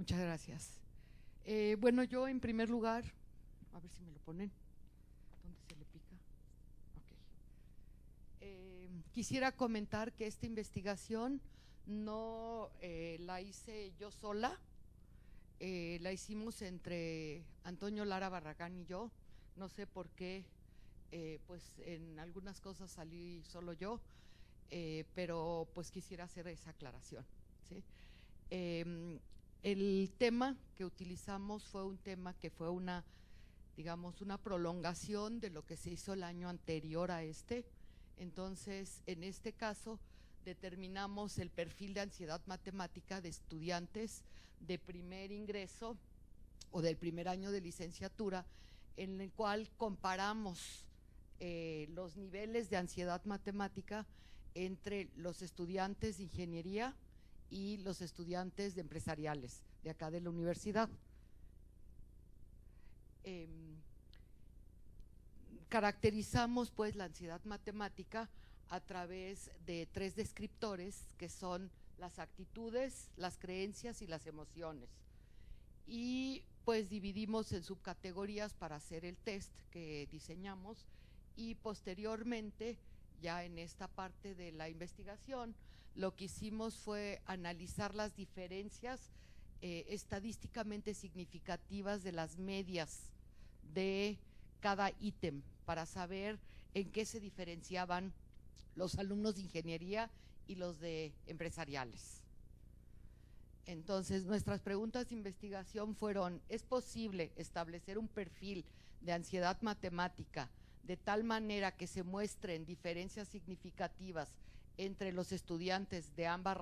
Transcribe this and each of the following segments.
Muchas gracias. Bueno, yo en primer lugar, a ver si me lo ponen, ¿dónde se le pica? Ok. Quisiera comentar que esta investigación no la hice yo sola, la hicimos entre Antonio Lara Barragán y yo. No sé por qué, pues en algunas cosas salí solo yo, pero pues quisiera hacer esa aclaración, ¿sí? El tema que utilizamos fue un tema que fue una, digamos, una prolongación de lo que se hizo el año anterior a este. Entonces, en este caso, determinamos el perfil de ansiedad matemática de estudiantes de primer ingreso o del primer año de licenciatura, en el cual comparamos los niveles de ansiedad matemática entre los estudiantes de ingeniería y los estudiantes de empresariales de acá de la universidad. Caracterizamos pues la ansiedad matemática a través de 3 descriptores que son las actitudes, las creencias y las emociones. Y pues dividimos en subcategorías para hacer el test que diseñamos, y posteriormente, ya en esta parte de la investigación, lo que hicimos fue analizar las diferencias estadísticamente significativas de las medias de cada ítem para saber en qué se diferenciaban los alumnos de ingeniería y los de empresariales. Entonces, nuestras preguntas de investigación fueron: ¿es posible establecer un perfil de ansiedad matemática de tal manera que se muestren diferencias significativas entre los estudiantes de ambas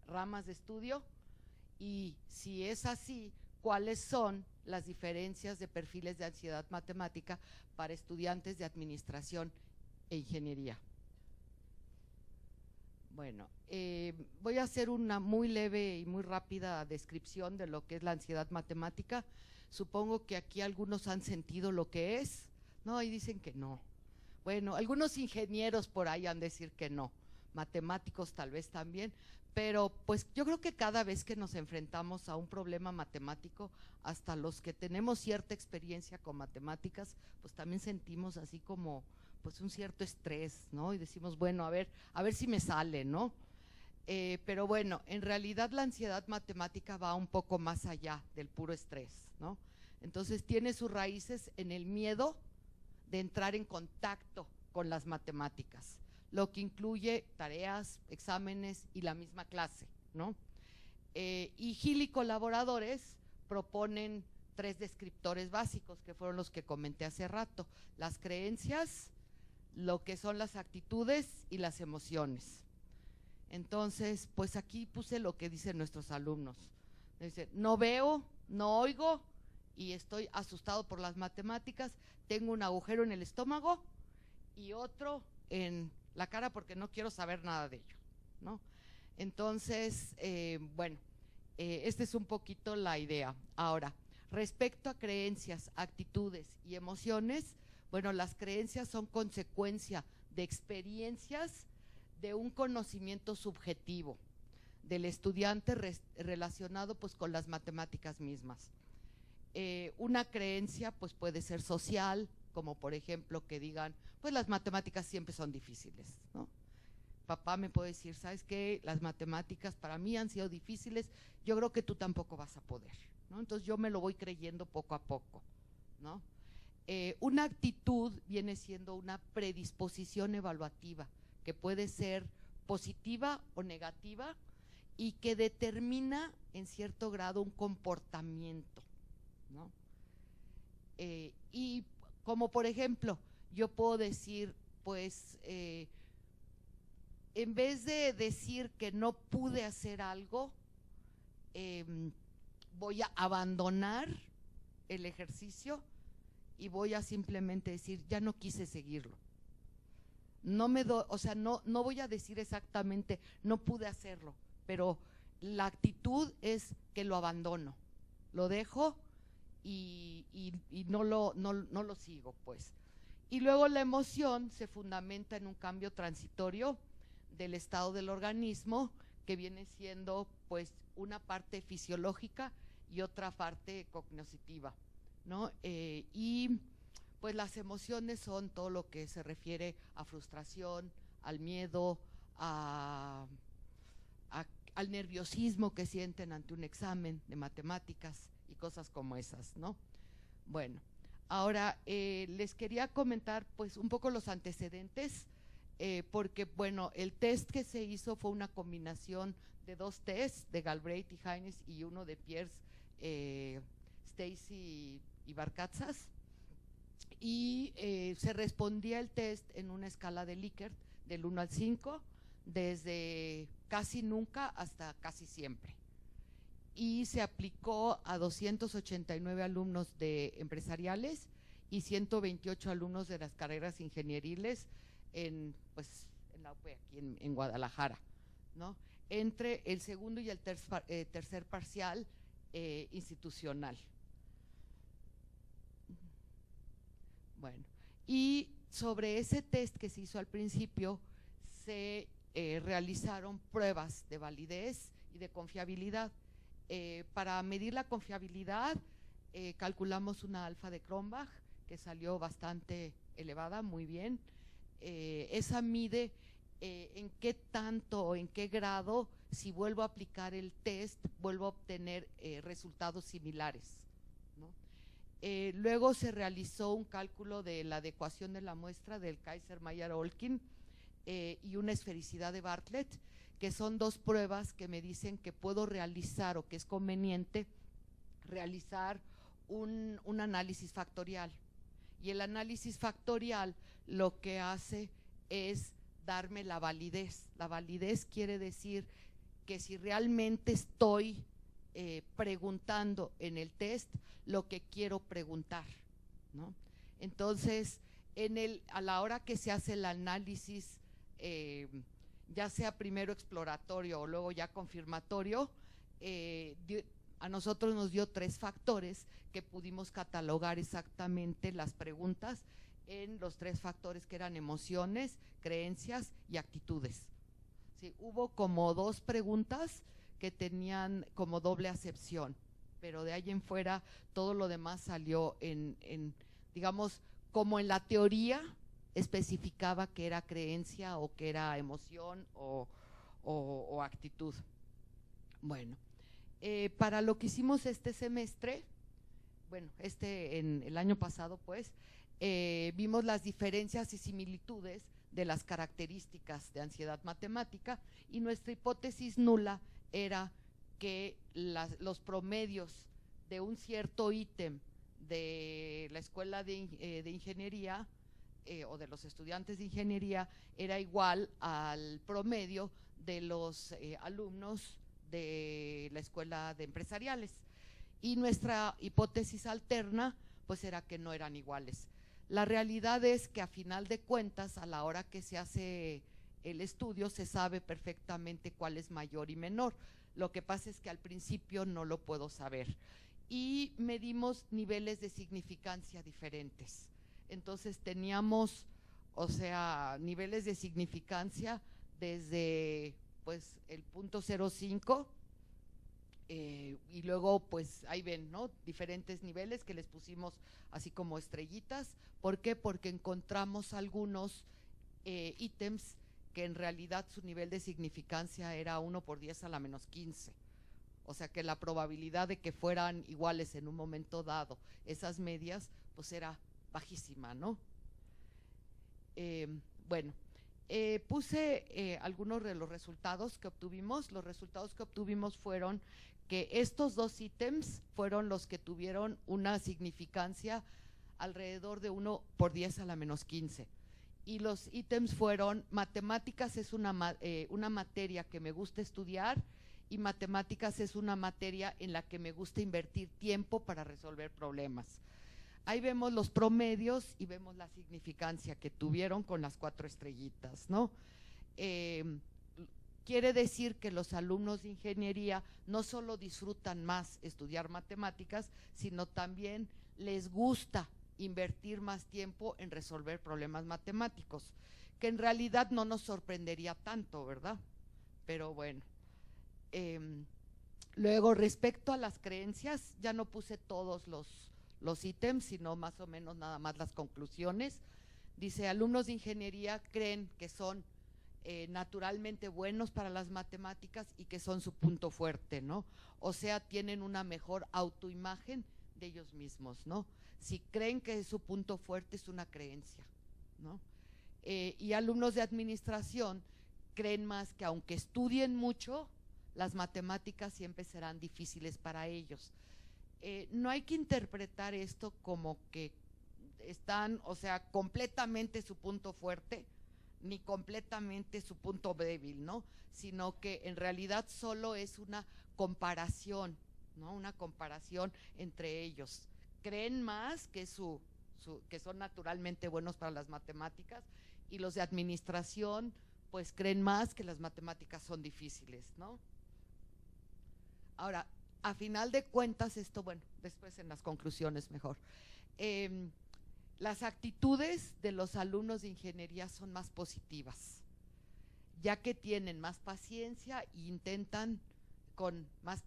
ramas de estudio? Y si es así, ¿cuáles son las diferencias de perfiles de ansiedad matemática para estudiantes de administración e ingeniería? Bueno, voy a hacer una muy leve y muy rápida descripción de lo que es la ansiedad matemática. Supongo que aquí algunos han sentido lo que es, ¿no? Y dicen que no. Bueno, algunos ingenieros por ahí han de decir que no, matemáticos tal vez también, pero pues yo creo que cada vez que nos enfrentamos a un problema matemático, hasta los que tenemos cierta experiencia con matemáticas, pues también sentimos así como pues un cierto estrés, ¿no? Y decimos, bueno, a ver si me sale, ¿no? Pero bueno, en realidad la ansiedad matemática va un poco más allá del puro estrés, ¿no? Entonces tiene sus raíces en el miedo de entrar en contacto con las matemáticas, lo que incluye tareas, exámenes y la misma clase, ¿no? Y Gil y colaboradores proponen 3 descriptores básicos, que fueron los que comenté hace rato: las creencias, lo que son las actitudes y las emociones. Entonces, pues aquí puse lo que dicen nuestros alumnos. Dice: no veo, no oigo y estoy asustado por las matemáticas, tengo un agujero en el estómago y otro en la cara porque no quiero saber nada de ello, ¿no? Entonces, bueno, esta es un poquito la idea. Ahora, respecto a creencias, actitudes y emociones, bueno, las creencias son consecuencia de experiencias de un conocimiento subjetivo del estudiante relacionado pues con las matemáticas mismas. Una creencia pues puede ser social, como por ejemplo que digan, pues las matemáticas siempre son difíciles, ¿no? Papá me puede decir, ¿sabes qué? Las matemáticas para mí han sido difíciles, yo creo que tú tampoco vas a poder, ¿no? Entonces yo me lo voy creyendo poco a poco, ¿no? Una actitud viene siendo una predisposición evaluativa que puede ser positiva o negativa y que determina en cierto grado un comportamiento, ¿no? Y como por ejemplo, yo puedo decir, pues, en vez de decir que no pude hacer algo, voy a abandonar el ejercicio y voy a simplemente decir, ya no quise seguirlo. No me o sea, no voy a decir exactamente, no pude hacerlo, pero la actitud es que lo abandono, lo dejo y no lo sigo, pues. Y luego la emoción se fundamenta en un cambio transitorio del estado del organismo que viene siendo pues una parte fisiológica y otra parte cognitiva, ¿no? Y pues las emociones son todo lo que se refiere a frustración, al miedo, al nerviosismo que sienten ante un examen de matemáticas y cosas como esas, ¿no? Bueno, ahora les quería comentar pues un poco los antecedentes, porque bueno, el test que se hizo fue una combinación de dos tests, de Galbraith y Haynes, y uno de Pierce, Stacy y Barcatzas, y se respondía el test en una escala de Likert del 1 al 5, desde casi nunca hasta casi siempre. Y se aplicó a 289 alumnos de empresariales y 128 alumnos de las carreras ingenieriles en la UP aquí en Guadalajara, ¿no? Entre el segundo y el tercer parcial institucional. Bueno, y sobre ese test que se hizo al principio se realizaron pruebas de validez y de confiabilidad. Para medir la confiabilidad calculamos una alfa de Cronbach que salió bastante elevada, muy bien. Esa mide en qué tanto o en qué grado, si vuelvo a aplicar el test, vuelvo a obtener resultados similares, ¿no? Luego se realizó un cálculo de la adecuación de la muestra del Kaiser-Meyer-Olkin y una esfericidad de Bartlett, que son dos pruebas que me dicen que puedo realizar o que es conveniente realizar un análisis factorial. Y el análisis factorial lo que hace es darme la validez. La validez quiere decir que si realmente estoy preguntando en el test lo que quiero preguntar, ¿no? Entonces, a la hora que se hace el análisis, ya sea primero exploratorio o luego ya confirmatorio, a nosotros nos dio 3 factores que pudimos catalogar exactamente las preguntas en los 3 factores que eran emociones, creencias y actitudes. Sí, hubo como 2 preguntas que tenían como doble acepción, pero de ahí en fuera todo lo demás salió digamos, como en la teoría especificaba que era creencia o que era emoción o actitud. Bueno, para lo que hicimos este semestre, bueno, en el año pasado pues, vimos las diferencias y similitudes de las características de ansiedad matemática y nuestra hipótesis nula era que los promedios de un cierto ítem de la escuela de ingeniería o de los estudiantes de ingeniería era igual al promedio de los alumnos de la escuela de empresariales, y nuestra hipótesis alterna pues era que no eran iguales. La realidad es que a final de cuentas, a la hora que se hace el estudio, se sabe perfectamente cuál es mayor y menor. Lo que pasa es que al principio no lo puedo saber. Y medimos niveles de significancia diferentes. Entonces teníamos, o sea, niveles de significancia desde pues el punto 0.5 y luego pues ahí ven, ¿no? Diferentes niveles que les pusimos así como estrellitas. ¿Por qué? Porque encontramos algunos ítems que en realidad su nivel de significancia era 1 por 10 a la menos 15. O sea que la probabilidad de que fueran iguales en un momento dado, esas medias, pues era bajísima, ¿no? Bueno, puse algunos de los resultados que obtuvimos. Los resultados que obtuvimos fueron que estos 2 ítems fueron los que tuvieron una significancia alrededor de 1 por 10 a la menos 15. Y los ítems fueron: matemáticas es una materia que me gusta estudiar, y matemáticas es una materia en la que me gusta invertir tiempo para resolver problemas. Ahí vemos los promedios y vemos la significancia que tuvieron con las 4 estrellitas, ¿no? Quiere decir que los alumnos de ingeniería no solo disfrutan más estudiar matemáticas, sino también les gusta invertir más tiempo en resolver problemas matemáticos, que en realidad no nos sorprendería tanto, ¿verdad? Pero bueno, Luego, respecto a las creencias, ya no puse todos los ítems, sino más o menos nada más las conclusiones. Dice, alumnos de ingeniería creen que son naturalmente buenos para las matemáticas y que son su punto fuerte, ¿no? O sea, tienen una mejor autoimagen de ellos mismos, ¿no? Si creen que es su punto fuerte, es una creencia, ¿no? Y alumnos de administración creen más que aunque estudien mucho, las matemáticas siempre serán difíciles para ellos. No hay que interpretar esto como que están, o sea, completamente su punto fuerte, ni completamente su punto débil, ¿no? Sino que en realidad solo es una comparación, ¿no? Una comparación entre ellos. Creen más que que son naturalmente buenos para las matemáticas, y los de administración pues creen más que las matemáticas son difíciles, ¿no? Ahora, a final de cuentas, esto, bueno, después en las conclusiones mejor, las actitudes de los alumnos de ingeniería son más positivas, ya que tienen más paciencia e intentan con más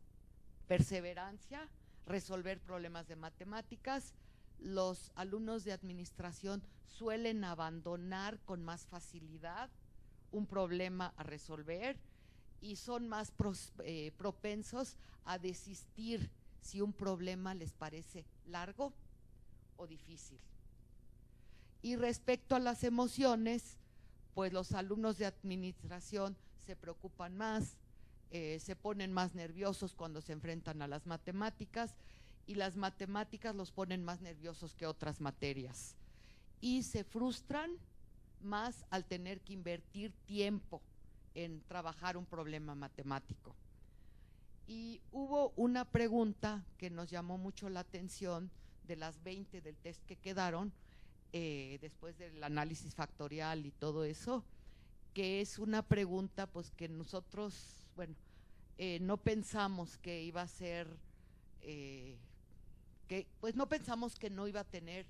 perseverancia resolver problemas de matemáticas. Los alumnos de administración suelen abandonar con más facilidad un problema a resolver y son más propensos a desistir si un problema les parece largo o difícil. Y respecto a las emociones, pues los alumnos de administración se preocupan más, se ponen más nerviosos cuando se enfrentan a las matemáticas, y las matemáticas los ponen más nerviosos que otras materias. Y se frustran más al tener que invertir tiempo en trabajar un problema matemático. Y hubo una pregunta que nos llamó mucho la atención de las 20 del test que quedaron, después del análisis factorial y todo eso, que es una pregunta pues que nosotros, bueno, no pensamos que iba a ser, pues no pensamos que no iba a tener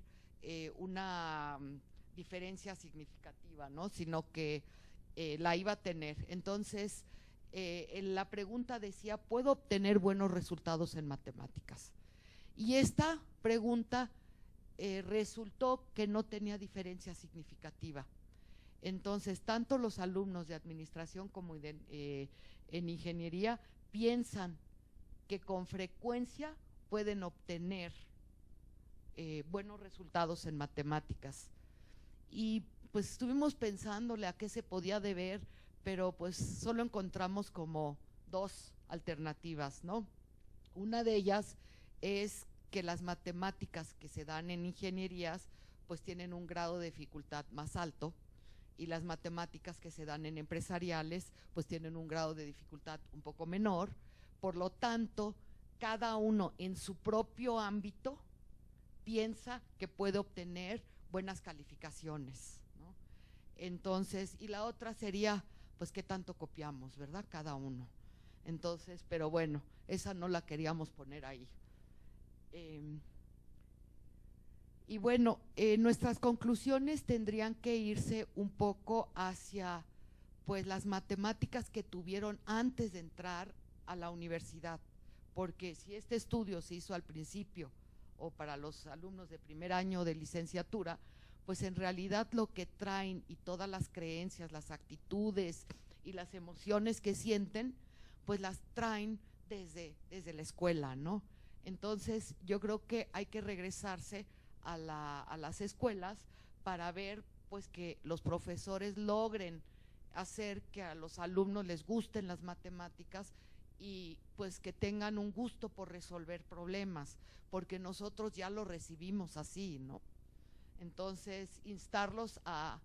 una diferencia significativa, ¿no? Sino que la iba a tener. Entonces, la pregunta decía, ¿puedo obtener buenos resultados en matemáticas? Y esta pregunta resultó que no tenía diferencia significativa. Entonces, tanto los alumnos de administración como en ingeniería piensan que con frecuencia pueden obtener buenos resultados en matemáticas. Y pues estuvimos pensándole a qué se podía deber, pero pues solo encontramos como dos alternativas, ¿no? Una de ellas es que las matemáticas que se dan en ingenierías pues tienen un grado de dificultad más alto, y las matemáticas que se dan en empresariales pues tienen un grado de dificultad un poco menor. Por lo tanto, cada uno en su propio ámbito piensa que puede obtener buenas calificaciones, ¿no? Entonces, y la otra sería pues qué tanto copiamos, ¿verdad? Cada uno. Entonces, pero bueno, esa no la queríamos poner ahí. Y bueno, nuestras conclusiones tendrían que irse un poco hacia pues las matemáticas que tuvieron antes de entrar a la universidad, porque si este estudio se hizo al principio o para los alumnos de primer año de licenciatura, pues en realidad lo que traen y todas las creencias, las actitudes y las emociones que sienten, pues las traen desde la escuela, ¿no? Entonces yo creo que hay que regresarse a las escuelas para ver pues que los profesores logren hacer que a los alumnos les gusten las matemáticas y pues que tengan un gusto por resolver problemas, porque nosotros ya lo recibimos así, ¿no? Entonces instarlos a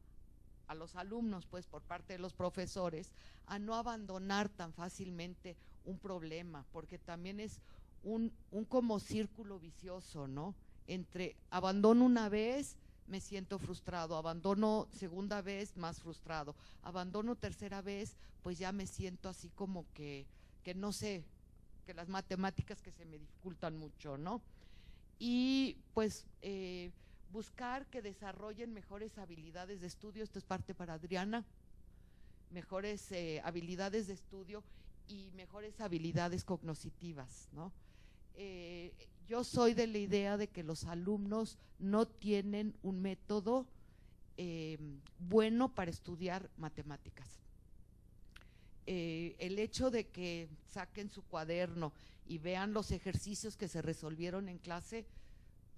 los alumnos pues por parte de los profesores a no abandonar tan fácilmente un problema, porque también es un como círculo vicioso, ¿no? Entre abandono una vez, me siento frustrado, abandono segunda vez, más frustrado, abandono tercera vez, pues ya me siento así como que no sé, que las matemáticas que se me dificultan mucho, ¿no? Y pues buscar que desarrollen mejores habilidades de estudio, esto es parte para Adriana, mejores habilidades de estudio y mejores habilidades cognitivas, ¿no? Yo soy de la idea de que los alumnos no tienen un método bueno para estudiar matemáticas. El hecho de que saquen su cuaderno y vean los ejercicios que se resolvieron en clase,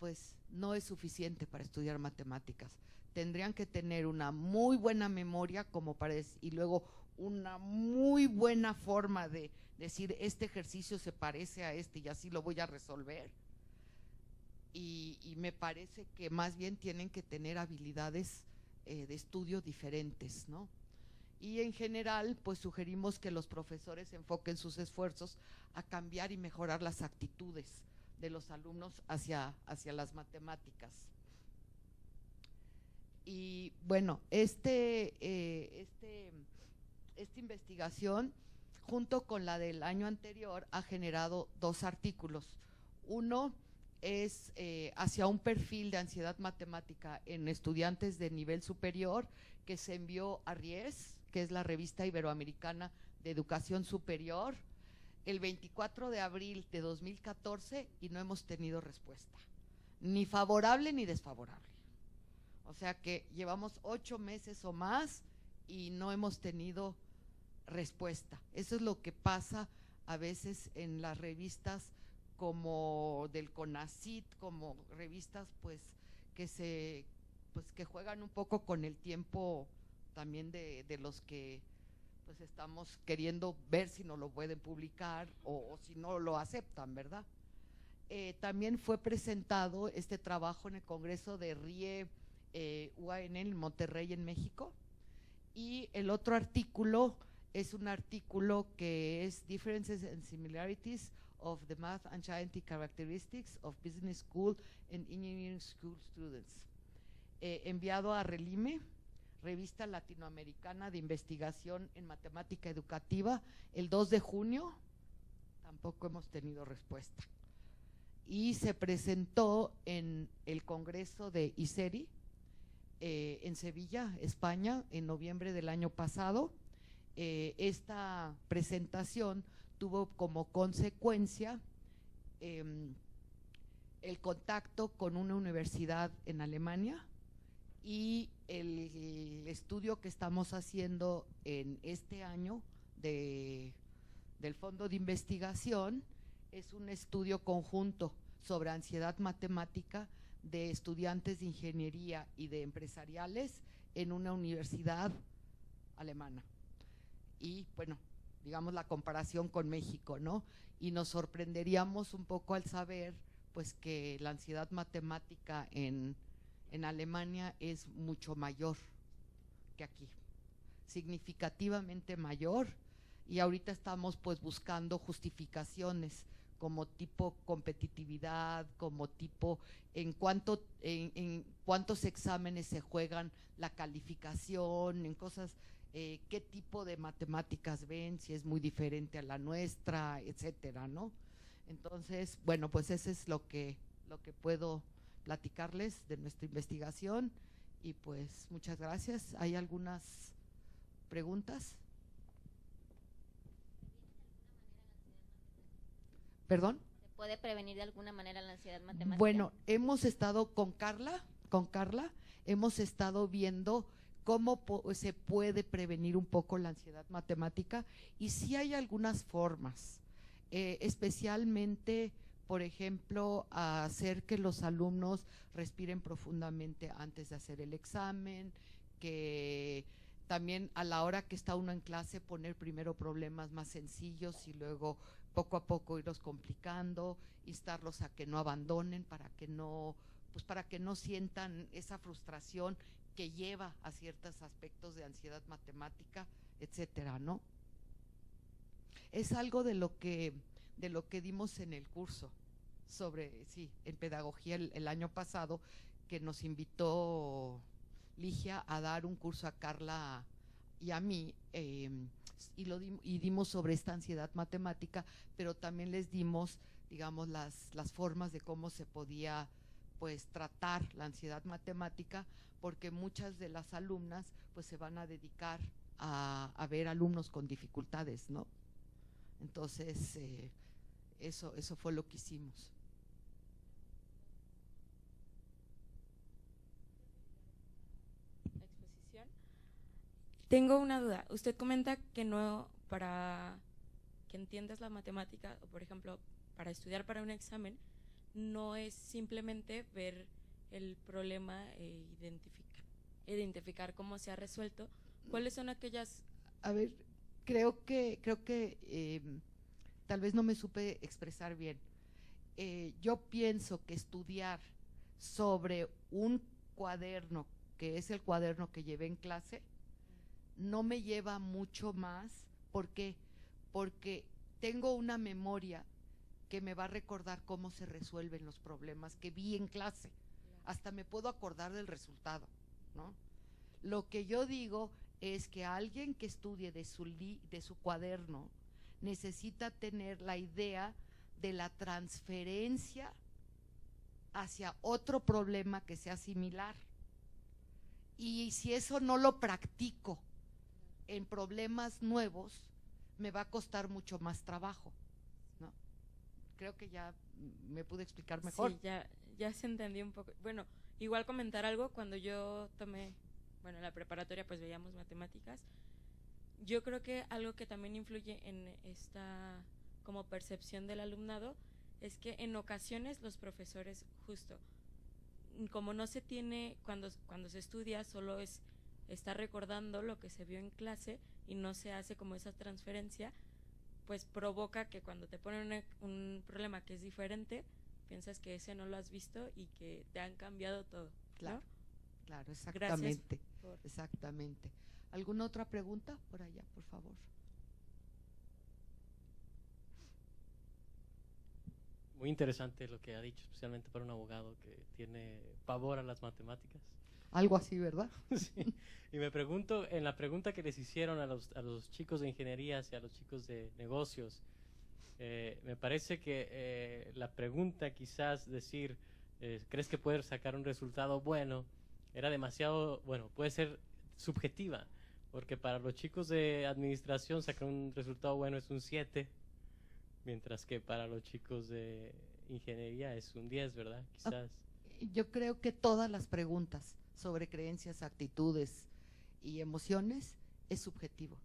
pues no es suficiente para estudiar matemáticas. Tendrían que tener una muy buena memoria como para y luego una muy buena forma de decir este ejercicio se parece a este y así lo voy a resolver. Y me parece que más bien tienen que tener habilidades de estudio diferentes, ¿no? Y en general, pues sugerimos que los profesores enfoquen sus esfuerzos a cambiar y mejorar las actitudes de los alumnos hacia las matemáticas. Y bueno, esta investigación, junto con la del año anterior, ha generado 2 artículos. Uno es hacia un perfil de ansiedad matemática en estudiantes de nivel superior, que se envió a RIES, que es la Revista Iberoamericana de Educación Superior, el 24 de abril de 2014, y no hemos tenido respuesta, ni favorable ni desfavorable. O sea que llevamos 8 meses o más y no hemos tenido respuesta. Eso es lo que pasa a veces en las revistas como del CONACYT, como revistas pues que juegan un poco con el tiempo también de los que pues estamos queriendo ver si no lo pueden publicar o si no lo aceptan, ¿verdad? También fue presentado este trabajo en el Congreso de RIE UAN en Monterrey, en México, y el otro artículo es un artículo que es Differences and Similarities of the Math and Scientific Characteristics of Business School and Engineering School Students, enviado a RELIME, Revista Latinoamericana de Investigación en Matemática Educativa, el 2 de junio, tampoco hemos tenido respuesta. Y se presentó en el Congreso de ISERI, en Sevilla, España, en noviembre del año pasado. Esta presentación tuvo como consecuencia el contacto con una universidad en Alemania, y el estudio que estamos haciendo en este año del Fondo de Investigación es un estudio conjunto sobre ansiedad matemática de estudiantes de ingeniería y de empresariales en una universidad alemana. Y bueno, digamos la comparación con México, ¿no? Y nos sorprenderíamos un poco al saber pues que la ansiedad matemática en Alemania es mucho mayor que aquí, significativamente mayor, y ahorita estamos pues buscando justificaciones como tipo competitividad, como tipo en cuántos exámenes se juegan la calificación, en cosas, qué tipo de matemáticas ven, si es muy diferente a la nuestra, etcétera, ¿no? Entonces, bueno, pues eso es lo que puedo platicarles de nuestra investigación, y pues muchas gracias. ¿Hay algunas preguntas? ¿Perdón? ¿Se puede prevenir de alguna manera la ansiedad matemática? Bueno, hemos estado con Carla, hemos estado viendo cómo se puede prevenir un poco la ansiedad matemática, y sí hay algunas formas, especialmente, por ejemplo, a hacer que los alumnos respiren profundamente antes de hacer el examen, que también a la hora que está uno en clase poner primero problemas más sencillos y luego poco a poco irlos complicando, instarlos a que no abandonen para que no sientan esa frustración que lleva a ciertos aspectos de ansiedad matemática, etcétera, ¿no? Es algo de lo que dimos en el curso en pedagogía el año pasado, que nos invitó Ligia a dar un curso a Carla y a mí, y dimos sobre esta ansiedad matemática, pero también les dimos, digamos, las formas de cómo se podía pues tratar la ansiedad matemática, porque muchas de las alumnas pues se van a dedicar a ver alumnos con dificultades, ¿no? Entonces, eso fue lo que hicimos. Exposición. Tengo una duda. Usted comenta que no, para que entiendas la matemática, o por ejemplo, para estudiar para un examen, no es simplemente ver el problema e identificar cómo se ha resuelto. ¿Cuáles son aquellas? A ver, creo que tal vez no me supe expresar bien. Yo pienso que estudiar sobre un cuaderno, que es el cuaderno que llevé en clase, no me lleva mucho más. ¿Por qué? Porque tengo una memoria que me va a recordar cómo se resuelven los problemas que vi en clase. Hasta me puedo acordar del resultado, ¿no? Lo que yo digo es que alguien que estudie de su cuaderno necesita tener la idea de la transferencia hacia otro problema que sea similar. Y si eso no lo practico en problemas nuevos, me va a costar mucho más trabajo, ¿no? Creo que ya me pude explicar mejor. Sí, ya se entendió un poco. Bueno, igual comentar algo, cuando yo tomé, bueno, la preparatoria pues veíamos matemáticas. Yo creo que algo que también influye en esta como percepción del alumnado es que en ocasiones los profesores, justo, como no se tiene, cuando se estudia, solo está recordando lo que se vio en clase y no se hace como esa transferencia, pues provoca que cuando te ponen un problema que es diferente, piensas que ese no lo has visto y que te han cambiado todo, Claro, ¿no? claro, exactamente. Gracias Exactamente. ¿Alguna otra pregunta? Por allá, por favor. Muy interesante lo que ha dicho, especialmente para un abogado que tiene pavor a las matemáticas. Algo así, ¿verdad? Sí. Y me pregunto, en la pregunta que les hicieron a los chicos de ingenierías y a los chicos de negocios, me parece que la pregunta quizás decir, ¿crees que puedes sacar un resultado bueno? Era demasiado, bueno, puede ser subjetiva, porque para los chicos de administración sacar un resultado bueno es un 7, mientras que para los chicos de ingeniería es un 10, ¿verdad? Quizás. Yo creo que todas las preguntas sobre creencias, actitudes y emociones es subjetivo.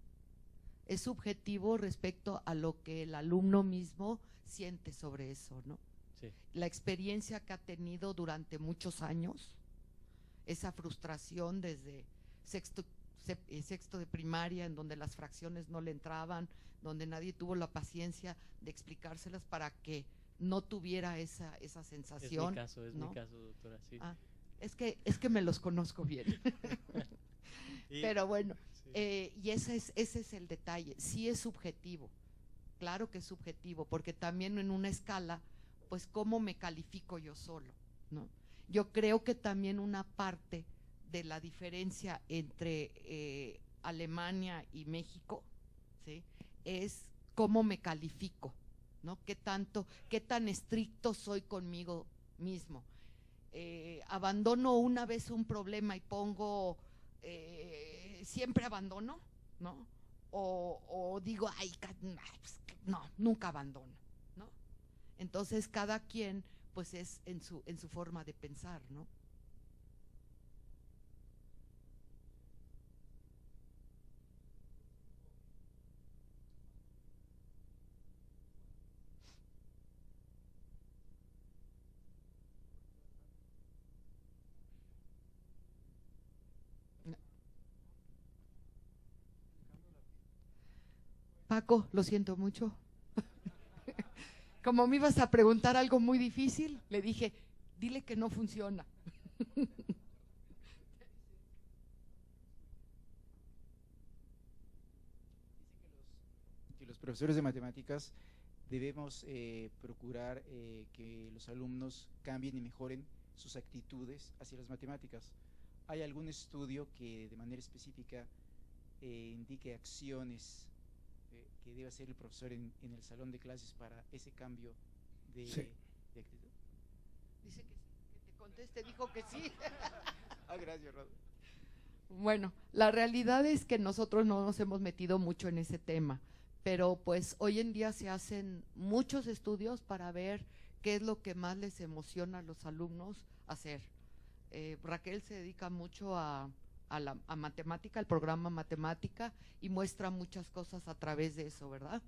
Es subjetivo respecto a lo que el alumno mismo siente sobre eso, ¿no? Sí. La experiencia que ha tenido durante muchos años, esa frustración desde sexto de primaria, en donde las fracciones no le entraban, donde nadie tuvo la paciencia de explicárselas para que no tuviera esa sensación. Es ¿no? mi caso, doctora, sí. Es que me los conozco bien. Pero bueno, sí. Y ese es el detalle. Sí es subjetivo, claro que es subjetivo, porque también en una escala, pues cómo me califico yo solo, ¿no? Yo creo que también una parte de la diferencia entre Alemania y México, ¿sí?, es cómo me califico, ¿no? Qué tan estricto soy conmigo mismo. Abandono una vez un problema y pongo siempre abandono, ¿no? O digo, ay, no, nunca abandono, ¿no? Entonces cada quien pues es en su forma de pensar, ¿no? Paco, lo siento mucho. Como me ibas a preguntar algo muy difícil, le dije, dile que no funciona. Que los profesores de matemáticas debemos procurar que los alumnos cambien y mejoren sus actitudes hacia las matemáticas. ¿Hay algún estudio que de manera específica indique acciones que debe hacer el profesor en el salón de clases para ese cambio de actitud? Dice que sí, que te conteste, dijo que sí. Gracias, Rodo. Bueno, la realidad es que nosotros no nos hemos metido mucho en ese tema, pero pues hoy en día se hacen muchos estudios para ver qué es lo que más les emociona a los alumnos hacer. Raquel se dedica mucho a matemática, al programa matemática, y muestra muchas cosas a través de eso, ¿verdad?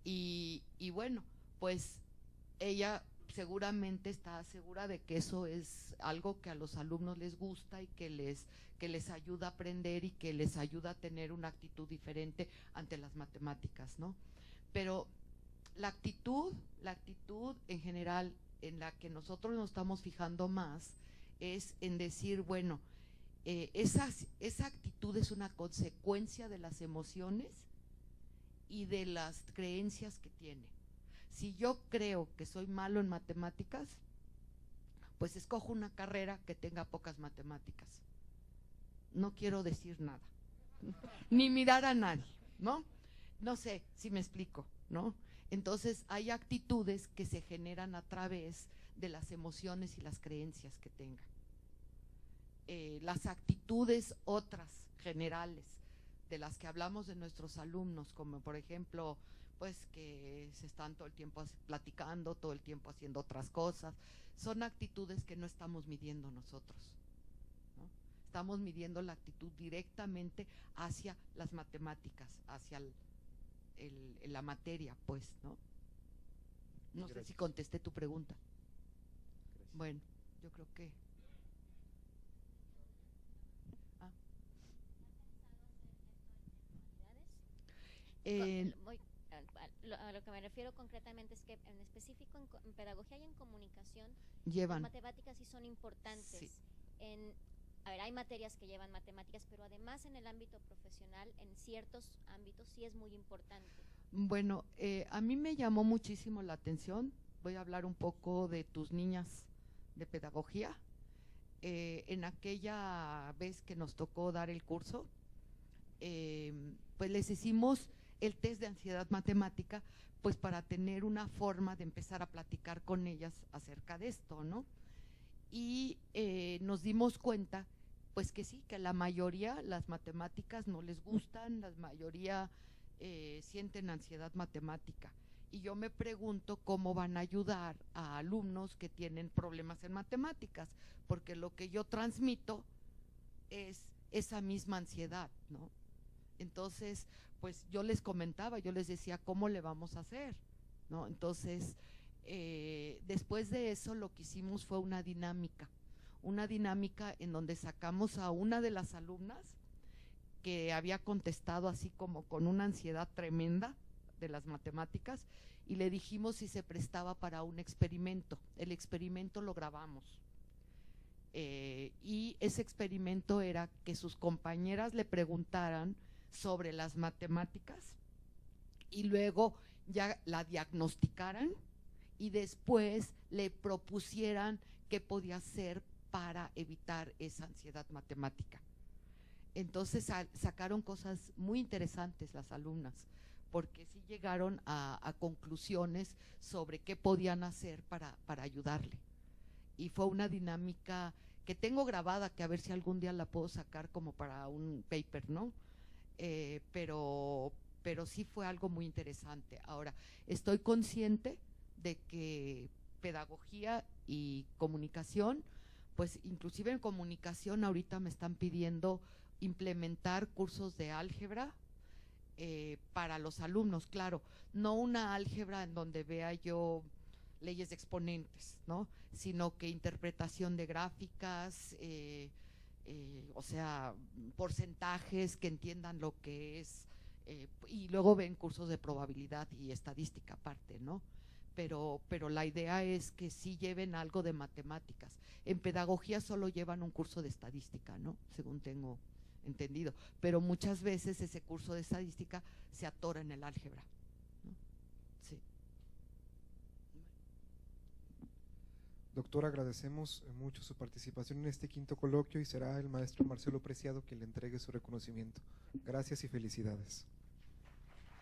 Y bueno, pues ella seguramente está segura de que eso es algo que a los alumnos les gusta y que les ayuda a aprender y que les ayuda a tener una actitud diferente ante las matemáticas, ¿no? Pero la actitud en general en la que nosotros nos estamos fijando más es en decir, bueno, esa actitud es una consecuencia de las emociones y de las creencias que tiene. Si yo creo que soy malo en matemáticas, pues escojo una carrera que tenga pocas matemáticas. No quiero decir nada, ni mirar a nadie, ¿no? No sé si me explico, ¿no? Entonces hay actitudes que se generan a través de las emociones y las creencias que tengan. Las actitudes otras generales de las que hablamos de nuestros alumnos, como por ejemplo, pues que se están todo el tiempo platicando, todo el tiempo haciendo otras cosas, son actitudes que no estamos midiendo nosotros, ¿no? Estamos midiendo la actitud directamente hacia las matemáticas, hacia la materia, pues, ¿no? No Gracias. Sé si contesté tu pregunta. Gracias. Bueno, yo creo que... A lo que me refiero concretamente es que en específico en pedagogía y en comunicación llevan las matemáticas sí son importantes. Sí. A ver, hay materias que llevan matemáticas, pero además en el ámbito profesional, en ciertos ámbitos sí es muy importante. Bueno, a mí me llamó muchísimo la atención. Voy a hablar un poco de tus niñas de pedagogía. En aquella vez que nos tocó dar el curso, pues les hicimos el test de ansiedad matemática, pues para tener una forma de empezar a platicar con ellas acerca de esto, ¿no? Y nos dimos cuenta, pues que sí, que la mayoría las matemáticas no les gustan, la mayoría sienten ansiedad matemática. Y yo me pregunto cómo van a ayudar a alumnos que tienen problemas en matemáticas, porque lo que yo transmito es esa misma ansiedad, ¿no? Entonces, pues yo les comentaba, yo les decía, ¿cómo le vamos a hacer? ¿No? Entonces, después de eso lo que hicimos fue una dinámica en donde sacamos a una de las alumnas que había contestado así como con una ansiedad tremenda de las matemáticas, y le dijimos si se prestaba para un experimento. El experimento lo grabamos. Y ese experimento era que sus compañeras le preguntaran sobre las matemáticas y luego ya la diagnosticaran y después le propusieran qué podía hacer para evitar esa ansiedad matemática. Entonces sacaron cosas muy interesantes las alumnas, porque sí llegaron a conclusiones sobre qué podían hacer para ayudarle. Y fue una dinámica que tengo grabada, que a ver si algún día la puedo sacar como para un paper, ¿no? Pero sí fue algo muy interesante. Ahora, estoy consciente de que pedagogía y comunicación, pues inclusive en comunicación ahorita me están pidiendo implementar cursos de álgebra para los alumnos, claro, no una álgebra en donde vea yo leyes de exponentes, ¿no? Sino que interpretación de gráficas, o sea, porcentajes, que entiendan lo que es, y luego ven cursos de probabilidad y estadística aparte, ¿no? Pero la idea es que sí lleven algo de matemáticas. En pedagogía solo llevan un curso de estadística, ¿no? Según tengo entendido, pero muchas veces ese curso de estadística se atora en el álgebra, ¿no? Sí. Doctora, agradecemos mucho su participación en este quinto coloquio y será el maestro Marcelo Preciado quien le entregue su reconocimiento. Gracias y felicidades.